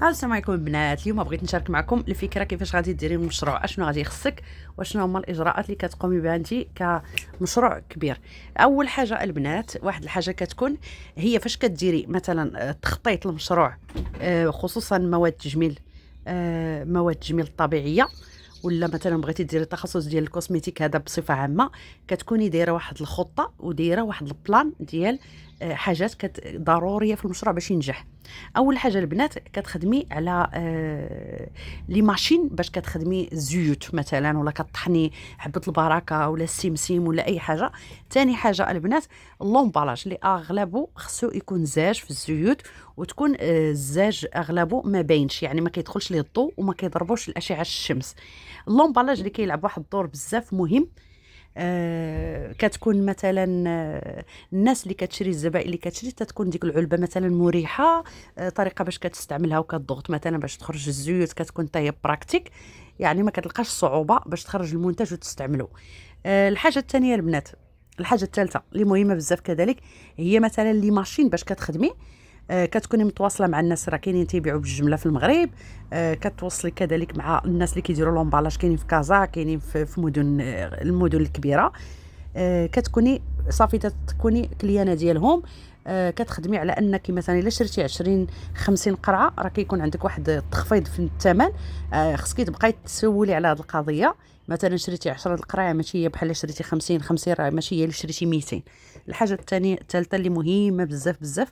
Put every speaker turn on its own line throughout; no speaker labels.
السلام عليكم البنات. اليوم بغيت نشارك معكم الفكره كيفاش غادي ديري المشروع، اشنو غادي يخصك واشنو هما الاجراءات اللي كتقومي بها انت كمشروع كبير. اول حاجه البنات، واحد الحاجه كتكون هي فاش كديري مثلا تخطيط المشروع، خصوصا مواد التجميل، مواد التجميل الطبيعيه، ولا مثلا بغيتي ديري التخصص ديال الكوسميتيك هذا بصفه عامه، كتكوني دايره واحد الخطه ودايره واحد البلان ديال حاجات ضروريه في المشروع باش ينجح. اول حاجه البنات كتخدمي على لي ماشين باش كتخدمي الزيوت مثلا، ولا كطحني حبه البركه ولا السمسم ولا اي حاجه. ثاني حاجه البنات اللومبالاج اللي اغلبه خصو يكون زاج في الزيوت، وتكون الزاج اغلبه ما باينش، يعني ما كيدخلش ليه الضوء وما كيضربوش الاشعه الشمس. اللومبالاج اللي كيلعب واحد الدور بزاف مهم. كتكون مثلا الناس اللي كتشري، الزبائن اللي كتشري تتكون ديك العلبه مثلا مريحه، طريقه باش كتستعملها وكتضغط مثلا باش تخرج الزيوت، كتكون حتى هي براكتيك، يعني ما كتلقاش صعوبه باش تخرج المنتج وتستعمله. الحاجه الثانيه البنات، الحاجه الثالثه اللي مهمه بزاف كذلك، هي مثلا لي ماشين باش كتخدمي. كتكوني متواصله مع الناس، راه كاينين تيبيعوا بالجمله في المغرب. كتوصلي كذلك مع الناس اللي كيديروا لومبالاج، كاينين في كازا، كاينين في مدن، المدن الكبيره. كتكوني صافي تكوني كليانه ديالهم. كتخدمي على انك مثلا الا شريتي 20 50 قرعه راه كيكون عندك واحد التخفيض في الثمن. خصك تبقاي تسولي على هذه القضيه. مثلا شريتي 10 القرايه ماشي هي بحال شريتي 50 50، راه ماشي هي اللي شريتي 200. الحاجه الثانيه الثالثه اللي مهمه بزاف بزاف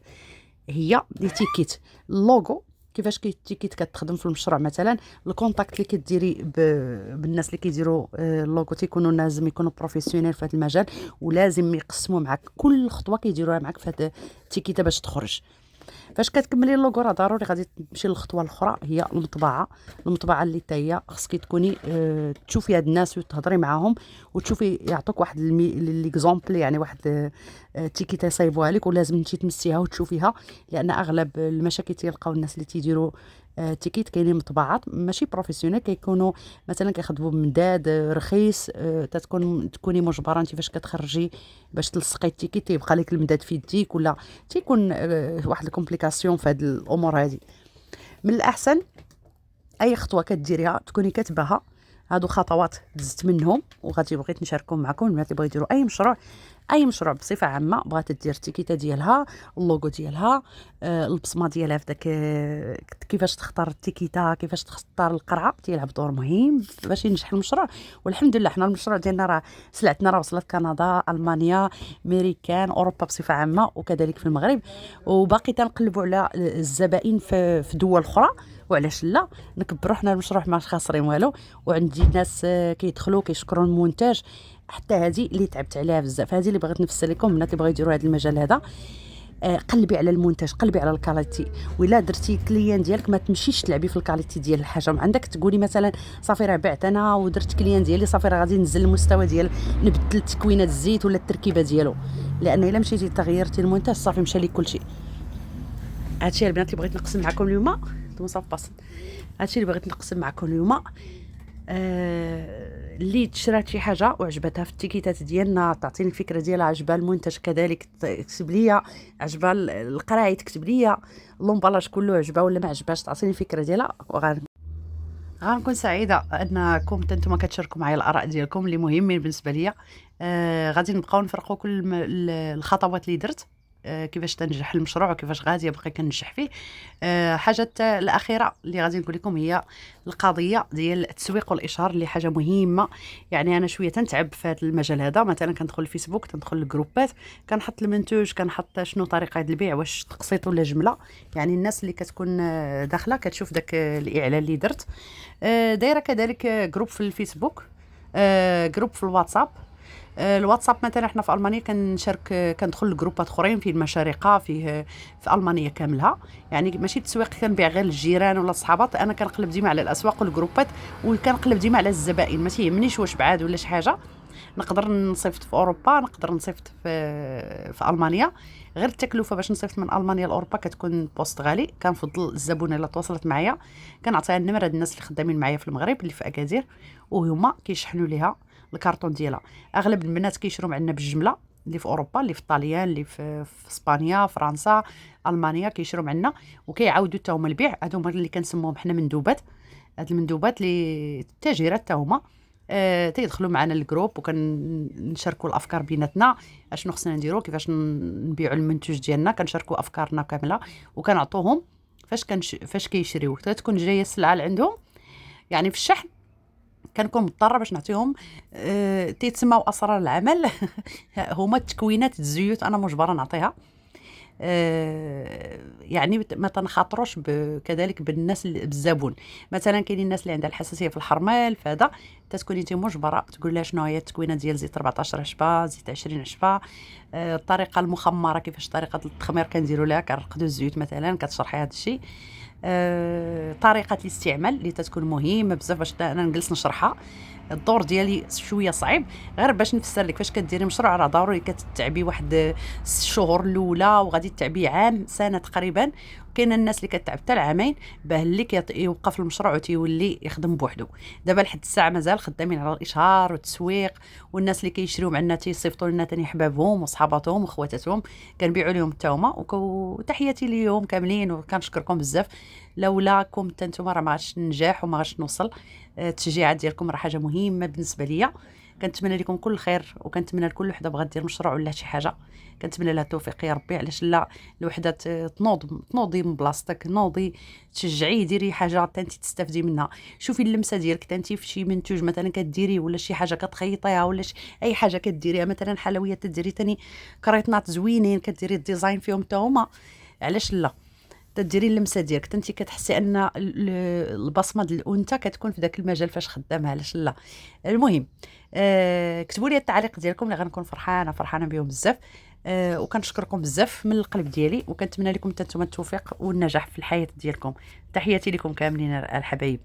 هي لي تيكيت، اللوغو. كيفاش التيكيت كتخدم في المشروع؟ مثلا الكونتاكت اللي كديري بالناس اللي كيديروا اللوغو تيكونوا لازم يكونوا بروفيسيونيل في هذا المجال، ولازم يقسموا معك كل خطوه كيديروها معك في هذا التيكيته باش تخرج. فاش كتكملي اللوغو راه ضروري غادي تمشي للخطوه الاخرى، هي المطبعه. المطبعه اللي حتى هي خصك تكوني تشوفي هاد الناس وتهضري معاهم وتشوفي يعطوك واحد ليكزومبل، يعني واحد تيكيتا يصايبوها لك ولازم انت تمسيها وتشوفيها، لان اغلب المشاكل تيلقاو الناس اللي تيديروا تيكيت كاينين مطبعات ماشي بروفيسيونيل، كيكونوا مثلا كيخدموا بمداد رخيص. تكوني مجبره انت فاش كتخرجي باش تلصقي التيكيت تيبقى لك المداد في يديك، ولا تيكون واحد الكومبليكاسيون في هاد الامور هادي. من الاحسن اي خطوه كديريها تكوني كاتباها. هادو خطوات دزت منهم وغادي بغيت نشاركهم معكم. البنات اللي بغاو يديروا اي مشروع بصفه عامه، بغات دير التيكيته ديالها، اللوغو ديالها، البصمه ديالها في داك، كيفاش تختار التيكيته، كيفاش تختار القرعه، تيلعب دور مهم باش ينجح المشروع. والحمد لله حنا المشروع ديالنا راه سلعتنا راه وصلت كندا، المانيا، ميريكان، اوروبا بصفه عامه، وكذلك في المغرب. وباقي تنقلبوا على الزبائن في دول اخرى، وعلاش لا نكبروا حنا المشروع ما خاسرين والو. وعندي ناس كيدخلوا كيشكروا المنتج. حتى هذه اللي تعبت عليها بزاف، هذه اللي بغيت نفسر لكم البنات اللي بغاو يديروا هذا المجال هذا. قلبي على المنتج، قلبي على الكاليتي. ولا درتي كليان ديالك ما تمشيش تلعبي في الكاليتي ديال الحاجه، ما عندك تقولي مثلا صافي راه بعت انا ودرت كليان ديالي صافي راه غادي ننزل المستوى ديال نبدل تكوينه الزيت ولا التركيبه ديالو، لان الا مشيتي تغيرتي المنتج صافي مشى لك كلشي. هادشي البنات اللي بغيت نقسم معكم اليوم. انتم صافي باص. هادشي اللي بغيت نقسم معكم اليوم. اللي تشرات شي حاجه وعجبتها في التيكيتات ديالنا تعطيني الفكره ديالها، عجبها المنتج كذلك تكتب ليا، عجبها القرايه تكتب ليا، اللومبالاج كله عجبها ولا ما عجبهاش تعطيني الفكره ديالها. غنكون سعيده انكم انتم كتشاركوا معايا الاراء ديالكم اللي مهمين بالنسبه ليا. غادي نبقاو نفرقوا كل الخطوات اللي درت، كيفاش تنجح المشروع وكيفاش غادي يبقى كنجح فيه. حاجه الاخيره اللي غادي نقول لكم هي القضيه ديال التسويق والاشهار، اللي حاجه مهمه. يعني انا شويه تنتعب في هذا المجال هذا، مثلا كندخل الفيسبوك، تندخل الجروبات، كنحط المنتوج، كنحط شنو طريقه البيع، واش تقسيط ولا جمله. يعني الناس اللي كتكون داخله كتشوف داك الاعلان اللي درت. دايره كذلك جروب في الفيسبوك، جروب في الواتساب. الواتساب مثلا احنا في المانيا كنشارك، كندخل لجروبات اخرين في المشارقه، في المانيا كاملها. يعني ماشي التسويق كنبيع غير للجيران ولا الصحابات، انا كنقلب ديما على الاسواق والجروبات، وكنقلب ديما على الزبائن. ما تيهمنيش واش بعاد ولا شي حاجه، نقدر نصيفط في اوروبا، نقدر نصيفط في المانيا. غير التكلفه باش نصيفط من المانيا لاوروبا كتكون بوست غالي. كنفضل الزبونه اللي تواصلت معايا كنعطيها النمره الناس اللي خدامين معايا في المغرب اللي في اكادير، وهما كيشحنوا ليها الكارطون ديالها. اغلب البنات كيشرو عندنا بالجمله، اللي في اوروبا، اللي في الطاليان، اللي في اسبانيا، فرنسا، المانيا، كيشرو عندنا وكيعاودوا حتى هما البيع. هادو هما اللي كنسموهم حنا مندوبات. هاد المندوبات اللي التاجرات حتى هما تيدخلوا معنا الجروب وكنشاركوا الافكار بيناتنا، اشنو خصنا نديرو، كيفاش نبيعوا المنتوج ديالنا. كنشاركوا افكارنا كامله وكنعطوهم فاش كيشريو. تكون جايه السلعه لعندهم يعني في الشحن، كنكون مضطره باش نعطيهم تيتسموا اسرار العمل هما التكوينات الزيوت انا مجبره نعطيها. يعني ما تنخاطروش كذلك بالناس بالزبون. مثلا كاينين الناس اللي عندها الحساسيه في الحرمال، فهذا تتكوني انت مجبره تقول لها شنو هي التكوينه ديال زيت 14 عشبه، زيت 20 عشبه، الطريقه المخمره كيفاش طريقه التخمير كنديروا لها، كنرقدوا الزيوت مثلا، كتشرحي هذا الشيء. طريقه الاستعمال اللي تتكون مهمه بزاف باش انا نجلس نشرحها. الدور ديالي شويه صعيب غير باش نفسر لك فاش كديري مشروع راه ضروري كتتعبي واحد الشهور الاولى وغادي تتعبي عام سنه تقريبا. كاين الناس اللي كتعب حتى العامين باه اللي يوقف المشروع وتيولي يخدم بوحدو. دابا لحد الساعه مازال خدامين على الاشهار والتسويق، والناس اللي كيشريو معنا تيصيفطوا لنا ثاني حبابهم وصحاباتهم وخواتاتهم كنبيعوا لهم حتى هما. وتحياتي ليهم كاملين وكنشكركم بزاف. لولاكم حتى نتوما راه ما غاديش ننجح وما غاديش نوصل. التشجيعات ديالكم راه حاجه مهمه بالنسبه ليا. كنتمنى لكم كل خير وكنتمنى لكل وحده بغات دير مشروع ولا شي حاجه كنتمنى لها التوفيق يا ربي. علاش لا الوحده تنوضي من بلاصتك، نوضي تشجعي ديري حاجه انت تستافدي منها. شوفي اللمسه ديالك انت في شي منتوج مثلا كديري ولا شي حاجه كتخيطيها ولا اي حاجه كديريها، مثلا حلويات تديري ثاني كريطنات زوينين كديري الديزاين فيهم حتى هما. علاش لا تديري اللمسه ديالك انت كتحسي ان البصمه ديال الانثى كتكون في داك المجال فاش خدامه. علاش لا. المهم كتبوا لي التعليق ديالكم اللي غنكون فرحانه بهم بزاف. وكنشكركم بزاف من القلب ديالي وكنتمنى لكم حتى نتوما التوفيق والنجاح في الحياه ديالكم. تحياتي لكم كاملين الحبايب.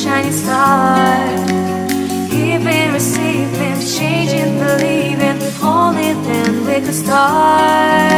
Shining star. giving, receiving, changing, believing. Only then we could start.